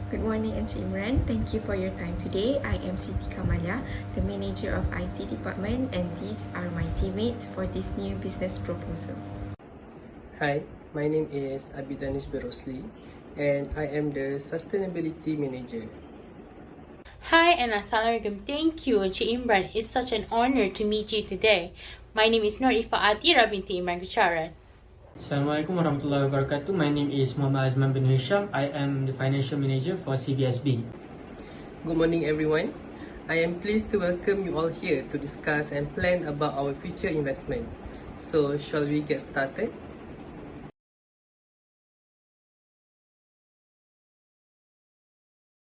Good morning, Encik Imran. Thank you for your time today. I am Siti Kamalia, the Manager of IT Department, and these are my teammates for this new business proposal. Hi, my name is Abidanish Berosli and I am the Sustainability Manager. Hi and Assalamualaikum. Thank you, Encik Imran. It's such an honor to meet you today. My name is Nur Ifa Atira binti Imran Kucharan. Assalamualaikum warahmatullahi wabarakatuh. My name is Muhammad Azman bin Hisham. I am the Financial Manager for CBSB. Good morning everyone. I am pleased to welcome you all here to discuss and plan about our future investment. So, shall we get started?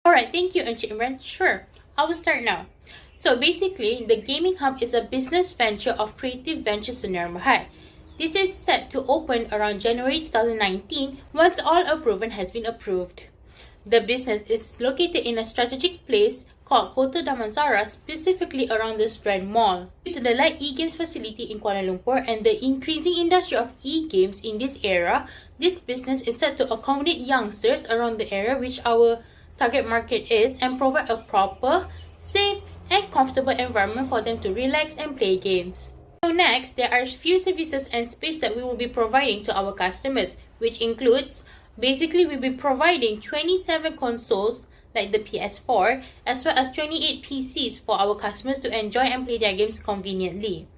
Alright, thank you, Encik Imran. Sure, I will start now. So basically, the Gaming Hub is a business venture of Creative Ventures Senar Mahad. This is set to open around January 2019 once all approval has been approved. The business is located in a strategic place called Kota Damansara, specifically around the Strand Mall. Due to the light e-games facility in Kuala Lumpur and the increasing industry of e-games in this area, this business is set to accommodate youngsters around the area which our target market is and provide a proper, safe and comfortable environment for them to relax and play games. So next, there are few services and space that we will be providing to our customers, which includes, basically we'll be providing 27 consoles like the PS4 as well as 28 PCs for our customers to enjoy and play their games conveniently.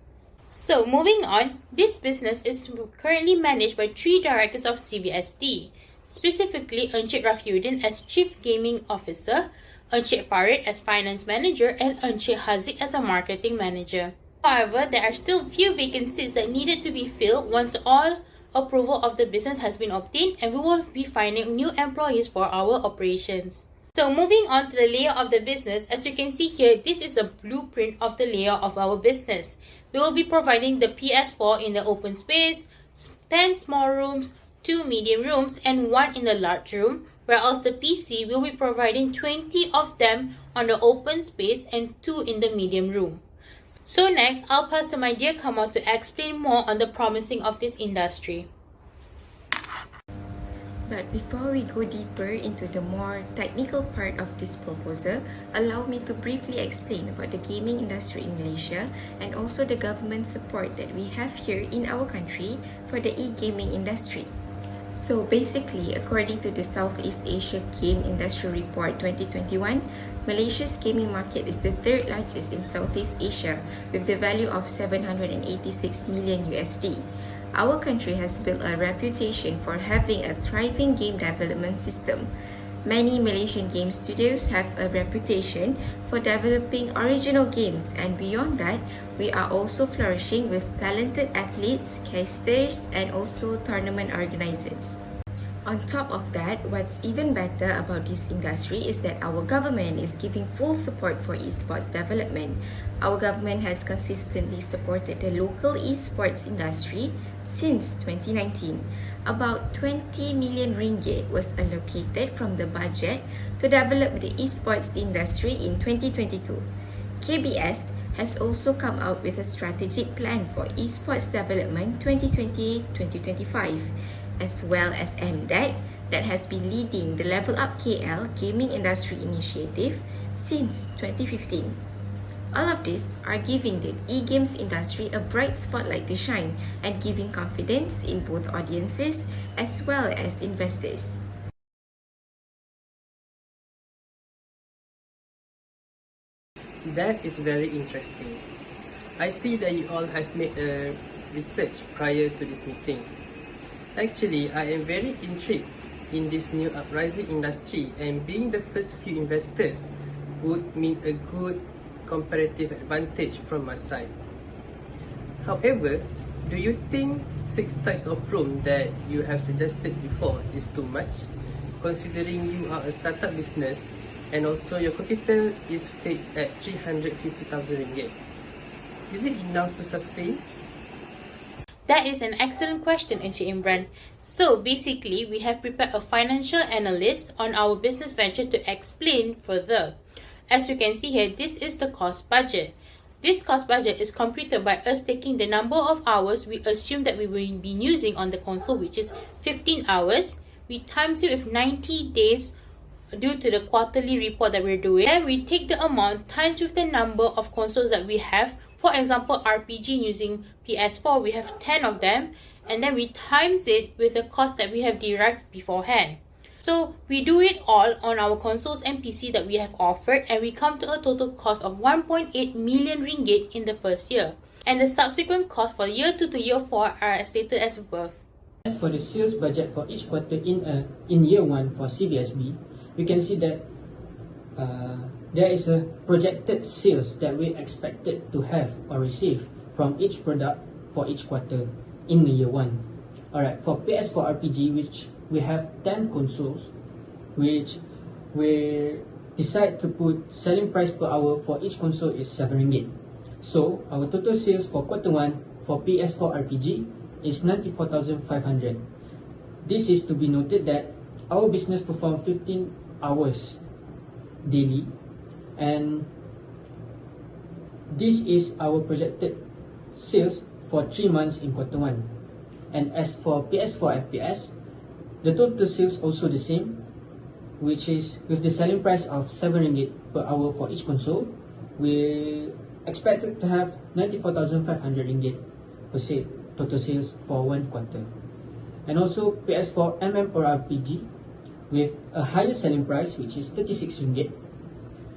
So moving on, this business is currently managed by 3 directors of CBSD, specifically Encik Rafiuddin as Chief Gaming Officer, Encik Farid as Finance Manager, and Encik Haziq as a Marketing Manager. However, there are still few vacancies that needed to be filled once all approval of the business has been obtained, and we will be finding new employees for our operations. So moving on to the layout of the business, as you can see here, this is a blueprint of the layout of our business. We will be providing the PS4 in the open space, 10 small rooms, 2 medium rooms, and 1 in the large room, whereas the PC will be providing 20 of them on the open space and 2 in the medium room. So next, I'll pass to my dear Kamal to explain more on the promising of this industry. But before we go deeper into the more technical part of this proposal, allow me to briefly explain about the gaming industry in Malaysia and also the government support that we have here in our country for the e-gaming industry. So basically, according to the Southeast Asia Game Industry Report 2021, Malaysia's gaming market is the 3rd largest in Southeast Asia with the value of 786 million USD. Our country has built a reputation for having a thriving game development system. Many Malaysian game studios have a reputation for developing original games, and beyond that, we are also flourishing with talented athletes, casters, and also tournament organizers. On top of that, what's even better about this industry is that our government is giving full support for esports development. Our government has consistently supported the local esports industry since 2019. About 20 million ringgit was allocated from the budget to develop the esports industry in 2022. KBS has also come out with a strategic plan for esports development 2020-2025, as well as MDEC that has been leading the Level Up KL Gaming Industry Initiative since 2015. All of these are giving the e-games industry a bright spotlight to shine and giving confidence in both audiences as well as investors. That is very interesting. I see that you all have made a research prior to this meeting. Actually, I am very intrigued in this new uprising industry, and being the first few investors would mean a good comparative advantage from my side. However, do you think 6 types of room that you have suggested before is too much? Considering you are a startup business and also your capital is fixed at 350,000 ringgit. Is it enough to sustain? That is an excellent question, Encik Imran. So basically, we have prepared a financial analyst on our business venture to explain further. As you can see here, this is the cost budget. This cost budget is computed by us taking the number of hours we assume that we will be using on the console, which is 15 hours. We times it with 90 days due to the quarterly report that we're doing. And we take the amount times with the number of consoles that we have. For example, RPG using PS4, we have 10 of them, and then we times it with the cost that we have derived beforehand. So we do it all on our consoles and PC that we have offered, and we come to a total cost of 1.8 million ringgit in the first year. And the subsequent costs for year 2 to year 4 are stated as above. As for the sales budget for each quarter in year 1 for CVSB, we can see that there is a projected sales that we expected to have or receive from each product for each quarter in the year 1. Alright, for PS4 RPG, which we have 10 consoles, which we decide to put selling price per hour for each console is 7 ringgit. So our total sales for quarter 1 for PS4 RPG is 94,500. This is to be noted that our business performed 15 hours daily, and this is our projected sales for 3 months in quarter 1. And as for PS4 FPS, the total sales also the same, which is with the selling price of 7 ringgit per hour for each console. We expected to have 94,500 ringgit per se total sales for 1 quarter. And also PS4 MMORPG with a higher selling price, which is 36 ringgit,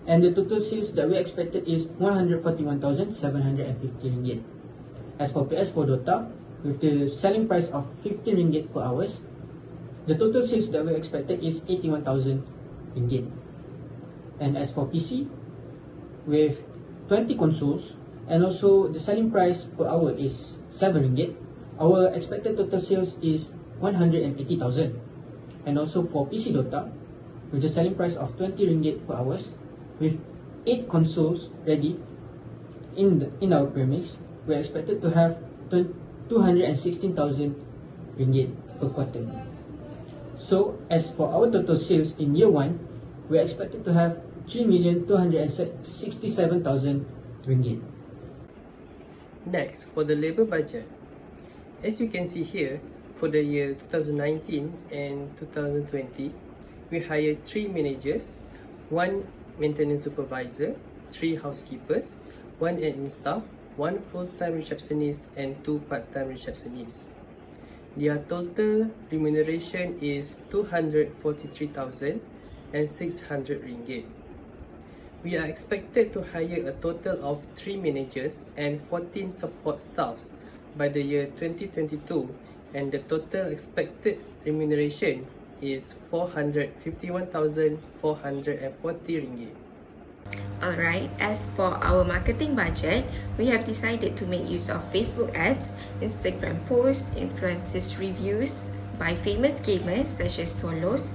and the total sales that we expected is 141,750 ringgit. As for PS4 Dota, with the selling price of 15 ringgit per hours, the total sales that we expected is 81,000 ringgit. And as for PC, with 20 consoles and also the selling price per hour is 7 ringgit, our expected total sales is 180,000. And also for PC Dota, with the selling price of 20 ringgit per hours, with 8 consoles ready in our premise, we are expected to have 216,000 ringgit per quarter. So as for our total sales in year 1, we are expected to have 3,267,000 ringgit. Next, for the labour budget. As you can see here, for the year 2019 and 2020, we hired 3 managers, 1 maintenance supervisor, 3 housekeepers, 1 admin staff, 1 full-time receptionist and 2 part-time receptionists. Their total remuneration is 243,600 ringgit. We are expected to hire a total of 3 managers and 14 support staffs by the year 2022, and the total expected remuneration is 451,440 ringgit. Alright, as for our marketing budget, we have decided to make use of Facebook ads, Instagram posts, influencers reviews by famous gamers such as Solos,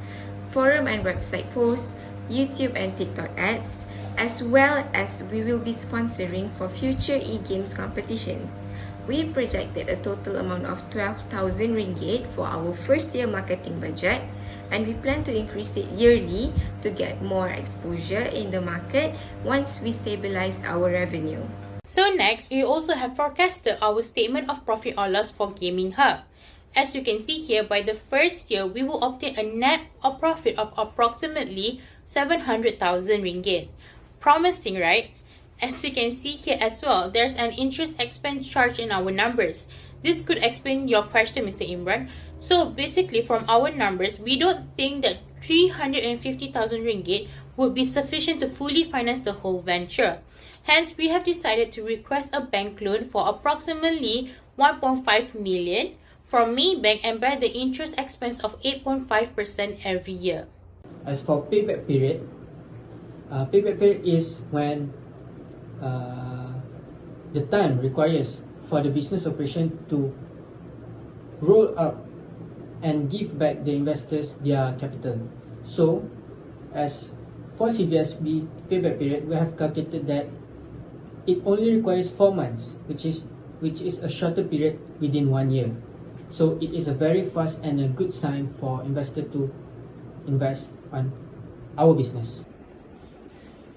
forum and website posts, YouTube and TikTok ads, as well as we will be sponsoring for future e-games competitions. We projected a total amount of 12,000 ringgit for our first year marketing budget, and we plan to increase it yearly to get more exposure in the market once we stabilize our revenue. So next, we also have forecasted our statement of profit or loss for Gaming Hub. As you can see here, by the first year, we will obtain a net of profit of approximately 700,000 ringgit. Promising, right? As you can see here as well, there's an interest expense charge in our numbers. This could explain your question, Mr. Imran. So basically, from our numbers, we don't think that 350,000 ringgit would be sufficient to fully finance the whole venture. Hence, we have decided to request a bank loan for approximately 1.5 million from Maybank and bear the interest expense of 8.5% every year. As for payback period is when the time requires for the business operation to roll up and give back the investors their capital. So, as for CVSB payback period, we have calculated that it only requires 4 months, which is a shorter period within 1 year. So it is a very fast and a good sign for investor to invest on our business.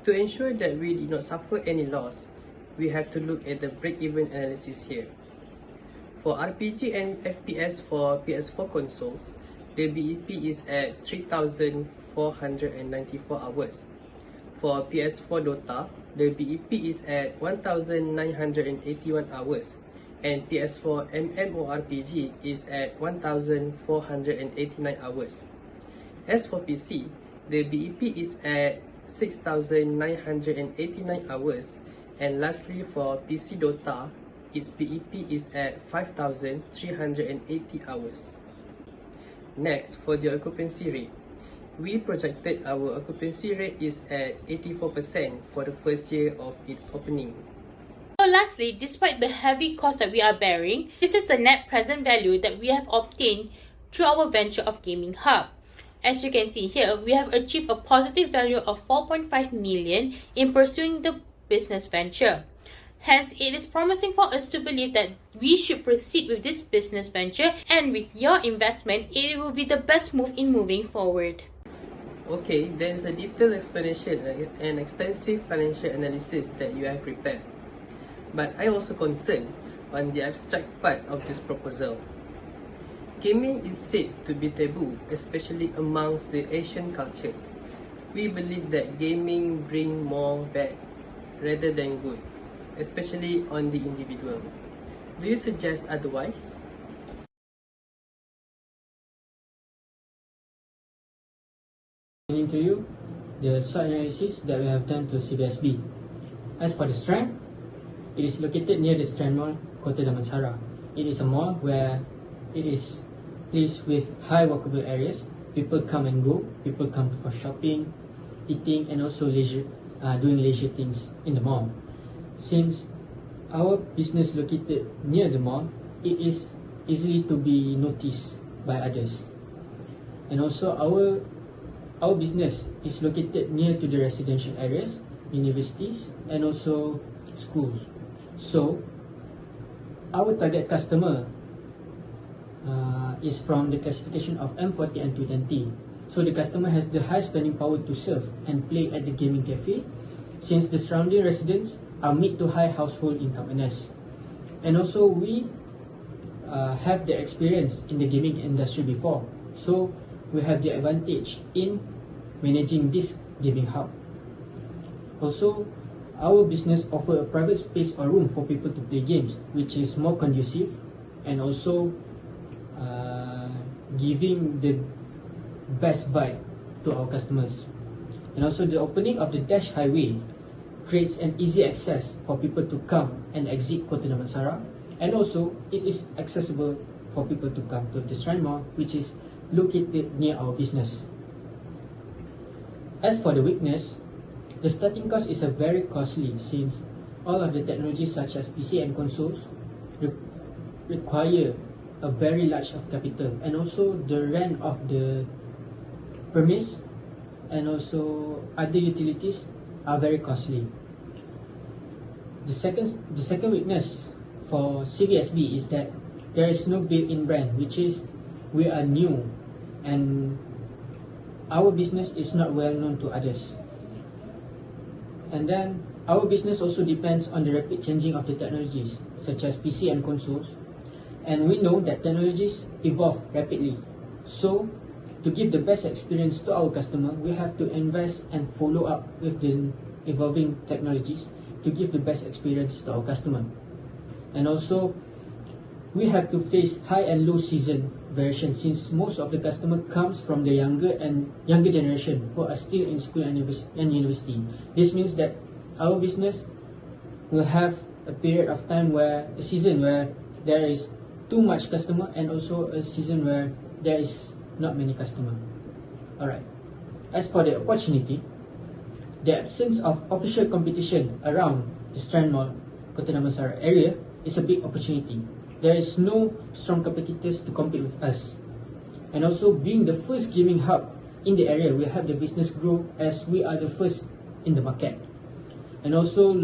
To ensure that we did not suffer any loss, we have to look at the break-even analysis here. For RPG and FPS for PS4 consoles, the BEP is at 3,494 hours. For PS4 Dota, the BEP is at 1,981 hours, and PS4 MMORPG is at 1,489 hours. As for PC, the BEP is at 6,989 hours, and lastly for PC Dota, its BEP is at 5,380 hours. Next, for the occupancy rate, we projected our occupancy rate is at 84% for the first year of its opening. So lastly, despite the heavy cost that we are bearing, this is the net present value that we have obtained through our venture of Gaming Hub. As you can see here, we have achieved a positive value of 4.5 million in pursuing the business venture. Hence, it is promising for us to believe that we should proceed with this business venture, and with your investment, it will be the best move in moving forward. Okay, there is a detailed explanation and extensive financial analysis that you have prepared. But I also concerned on the abstract part of this proposal. Gaming is said to be taboo, especially amongst the Asian cultures. We believe that gaming brings more bad rather than good, especially on the individual. Do you suggest otherwise? To you the SWOT analysis that we have done to CBSB. As for the strength, it is located near the Strand Mall, Kota Damansara. It is a mall where it is placed with high walkable areas. People come and go. People come for shopping, eating, and also doing leisure things in the mall. Since our business located near the mall, it is easily to be noticed by others. And also our business is located near to the residential areas, universities, and also schools. So our target customer is from the classification of M40 and 220. So the customer has the high spending power to surf and play at the gaming cafe, since the surrounding residents are mid to high household income earners. And also we have the experience in the gaming industry before, so we have the advantage in managing this gaming hub. Also, our business offer a private space or room for people to play games, which is more conducive and also giving the best vibe to our customers. And also the opening of the Dash Highway creates an easy access for people to come and exit Kota Damansara, and also it is accessible for people to come to the Strand Mall, which is located near our business. As for the weakness, the starting cost is very costly, since all of the technologies such as PC and consoles require a very large of capital, and also the rent of the premise and also other utilities are very costly. The second weakness for CVSB is that there is no built-in brand, which is we are new and our business is not well known to others. And then our business also depends on the rapid changing of the technologies such as PC and consoles, and we know that technologies evolve rapidly. So to give the best experience to our customer, we have to invest and follow up with the evolving technologies to give the best experience to our customer. And also we have to face high and low season variation, since most of the customer comes from the younger generation who are still in school and university. This means that our business will have a period of time where a season where there is too much customer, and also a season where there is not many customer. Alright. As for the opportunity, the absence of official competition around the Strand Mall, Kota Damansara area is a big opportunity. There is no strong competitors to compete with us. And also, being the first gaming hub in the area will help the business grow, as we are the first in the market. And also,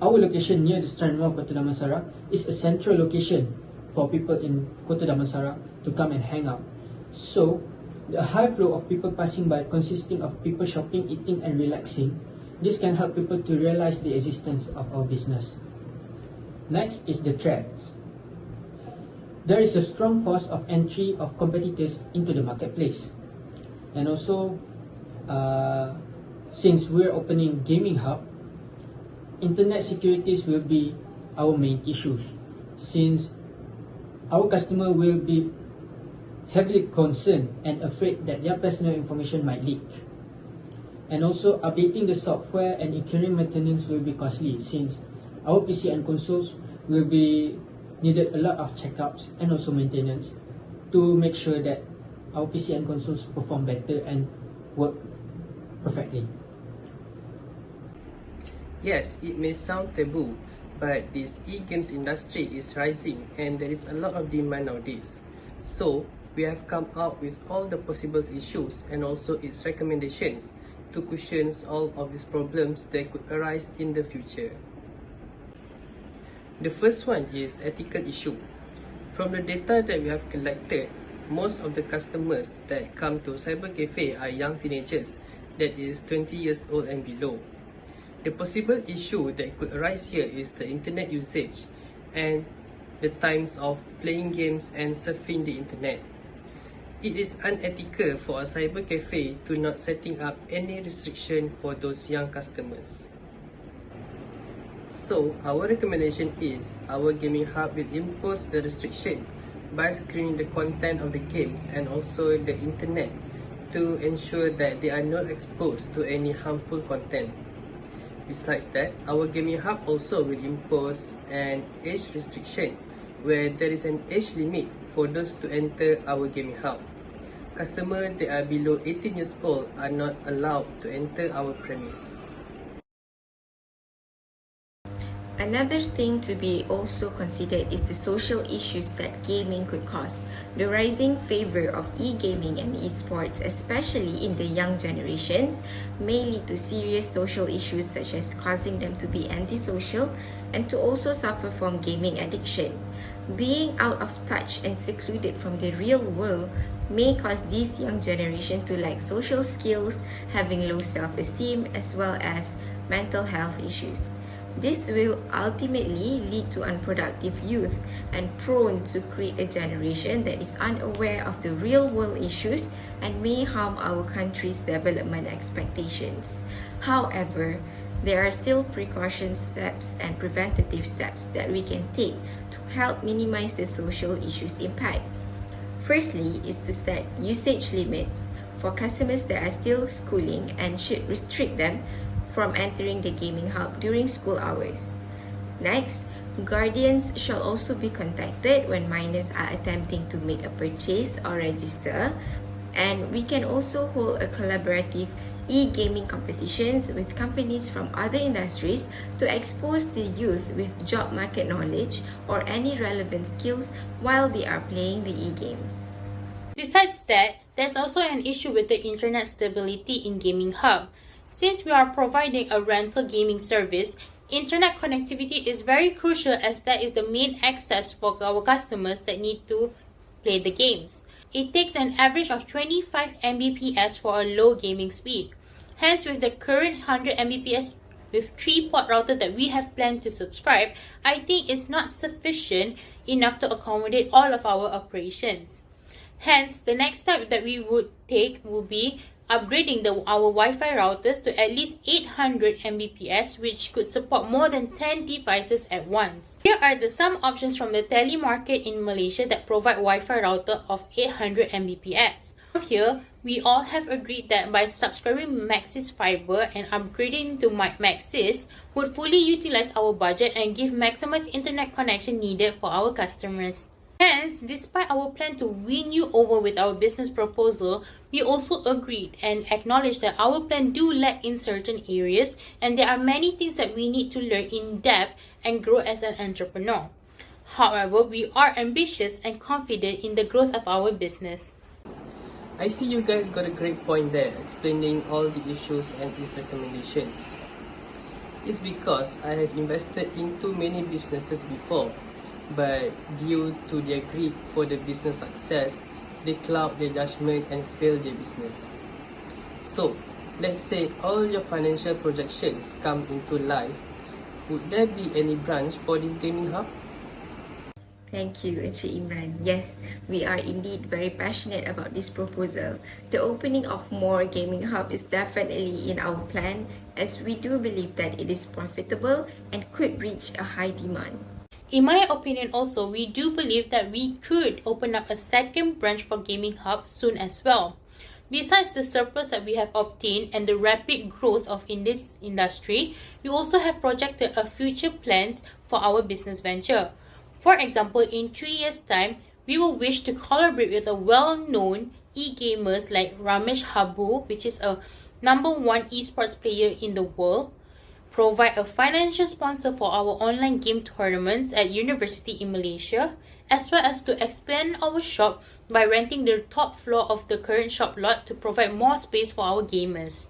our location near the Strand Mall, Kota Damansara, is a central location for people in Kota Damansara to come and hang out. So, the high flow of people passing by, consisting of people shopping, eating, and relaxing, this can help people to realize the existence of our business. Next is the threats. there is a strong force of entry of competitors into the marketplace. And also, since we're opening gaming hub, internet securities will be our main issues, since our customer will be heavily concerned and afraid that their personal information might leak. And also, updating the software and incurring maintenance will be costly, since our PC and consoles will be needed a lot of checkups and also maintenance to make sure that our PC and consoles perform better and work perfectly. Yes, it may sound taboo, but this e-games industry is rising and there is a lot of demand nowadays. So, we have come up with all the possible issues and also its recommendations to cushion all of these problems that could arise in the future. The first one is ethical issue. From the data that we have collected, most of the customers that come to cyber cafe are young teenagers, that is 20 years old and below. The possible issue that could arise here is the internet usage and the times of playing games and surfing the internet. It is unethical for a cyber cafe to not setting up any restriction for those young customers. So, our recommendation is our gaming hub will impose a restriction by screening the content of the games and also the internet to ensure that they are not exposed to any harmful content. Besides that, our gaming hub also will impose an age restriction where there is an age limit for those to enter our gaming hub. Customers that are below 18 years old are not allowed to enter our premise. Another thing to be also considered is the social issues that gaming could cause. The rising favor of e-gaming and esports, especially in the young generations, may lead to serious social issues such as causing them to be antisocial and to also suffer from gaming addiction. Being out of touch and secluded from the real world may cause this young generation to lack social skills, having low self-esteem, as well as mental health issues. This will ultimately lead to unproductive youth and prone to create a generation that is unaware of the real world issues and may harm our country's development expectations. However, there are still precaution steps and preventative steps that we can take to help minimize the social issues impact. Firstly is to set usage limits for customers that are still schooling and should restrict them from entering the gaming hub during school hours. Next, guardians shall also be contacted when minors are attempting to make a purchase or register, and we can also hold a collaborative e-gaming competitions with companies from other industries to expose the youth with job market knowledge or any relevant skills while they are playing the e-games. Besides that, there's also an issue with the internet stability in Gaming Hub. Since we are providing a rental gaming service, internet connectivity is very crucial as that is the main access for our customers that need to play the games. It takes an average of 25 Mbps for a low gaming speed. Hence, with the current 100 Mbps with 3-port router that we have planned to subscribe, I think it's not sufficient enough to accommodate all of our operations. Hence, the next step that we would take will be upgrading our Wi-Fi routers to at least 800 Mbps, which could support more than 10 devices at once. Here are some options from the telemarket in Malaysia that provide Wi-Fi router of 800 Mbps. Here, we all have agreed that by subscribing Maxis Fiber and upgrading to Maxis would fully utilize our budget and give maximized internet connection needed for our customers. Hence, despite our plan to win you over with our business proposal, we also agreed and acknowledged that our plan do lack in certain areas and there are many things that we need to learn in depth and grow as an entrepreneur. However, we are ambitious and confident in the growth of our business. I see you guys got a great point there, explaining all the issues and its recommendations. It's because I have invested in too many businesses before, but due to their greed for the business success, they cloud their judgment and fail their business. So, let's say all your financial projections come into life, would there be any branch for this gaming hub? Thank you, Encik Imran. Yes, we are indeed very passionate about this proposal. The opening of more gaming hub is definitely in our plan, as we do believe that it is profitable and could reach a high demand. In my opinion also, we do believe that we could open up a second branch for Gaming Hub soon as well. Besides the surplus that we have obtained and the rapid growth in this industry, we also have projected a future plans for our business venture. For example, in 3 years' time, we will wish to collaborate with a well-known e-gamers like Ramesh Habu, which is a #1 esports player in the world, provide a financial sponsor for our online game tournaments at university in Malaysia, as well as to expand our shop by renting the top floor of the current shop lot to provide more space for our gamers.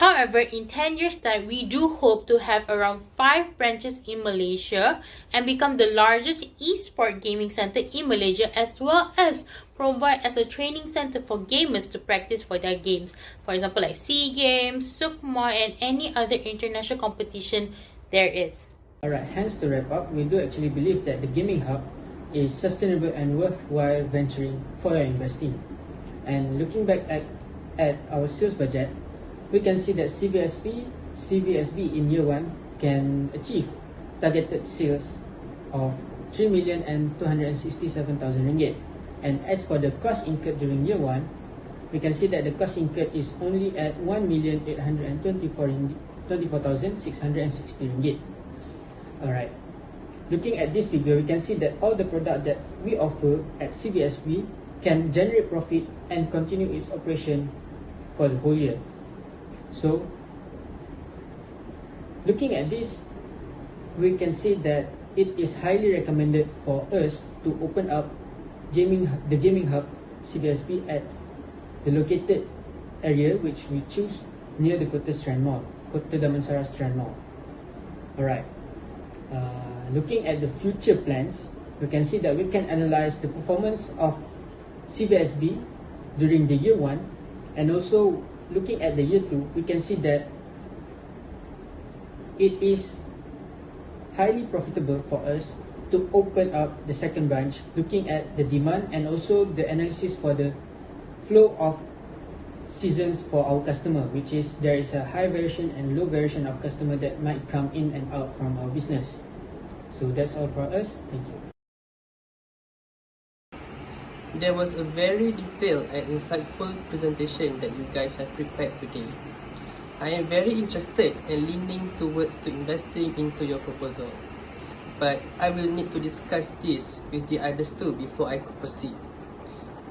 However, in 10 years' time, we do hope to have around 5 branches in Malaysia and become the largest esport gaming center in Malaysia, as well as provide as a training center for gamers to practice for their games. For example, like SEA Games, SUKMA, and any other international competition there is. Alright, hence to wrap up, we do actually believe that the gaming hub is sustainable and worthwhile venturing for your investing. And looking back at our sales budget, we can see that CVSB in year 1 can achieve targeted sales of 3,267,000 ringgit. And as for the cost incurred during year 1, we can see that the cost incurred is only at 1,824,660 ringgit. Alright. Looking at this figure, we can see that all the product that we offer at CVSB can generate profit and continue its operation for the whole year. So, looking at this, we can see that it is highly recommended for us to open up the gaming hub CVSB at the located area which we choose near the Kota Damansara Strand Mall. Alright. Looking at the future plans, we can see that we can analyze the performance of CVSB during the year 1, and also looking at the year 2, we can see that it is highly profitable for us to open up the second branch, looking at the demand and also the analysis for the flow of seasons for our customer, which is there is a high variation and low variation of customer that might come in and out from our business. So that's all for us. Thank you. There was a very detailed and insightful presentation that you guys have prepared today. I am very interested and leaning towards to investing into your proposal, but I will need to discuss this with the others too before I could proceed.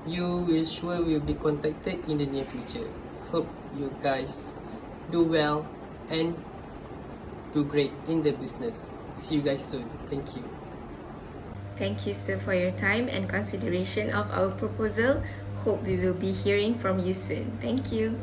You will be contacted in the near future. Hope you guys do well and do great in the business. See you guys soon. Thank you. Thank you, sir, for your time and consideration of our proposal. Hope we will be hearing from you soon. Thank you.